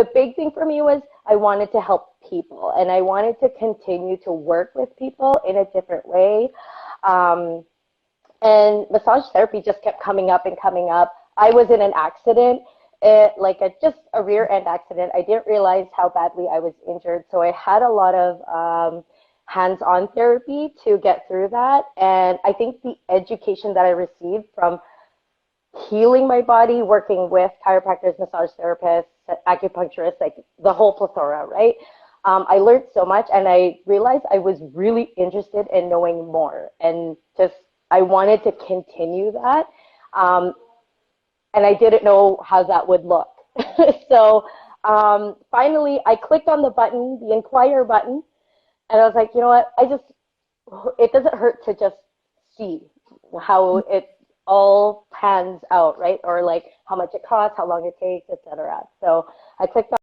the big thing for me was I wanted to help people, and I wanted to continue to work with people in a different way. And massage therapy just kept coming up and coming up. I was in an accident, just a rear end accident. I didn't realize how badly I was injured, so I had a lot of hands-on therapy to get through that. And I think the education that I received from healing my body, working with chiropractors, massage therapists, acupuncturists, like the whole plethora, right? I learned so much, and I realized I was really interested in knowing more, and just I wanted to continue that. And I didn't know how that would look. So finally, I clicked on the button, the inquire button, and I was like, you know what? It doesn't hurt to just see how it all pans out, right? Or like how much it costs, how long it takes, etc. So I clicked on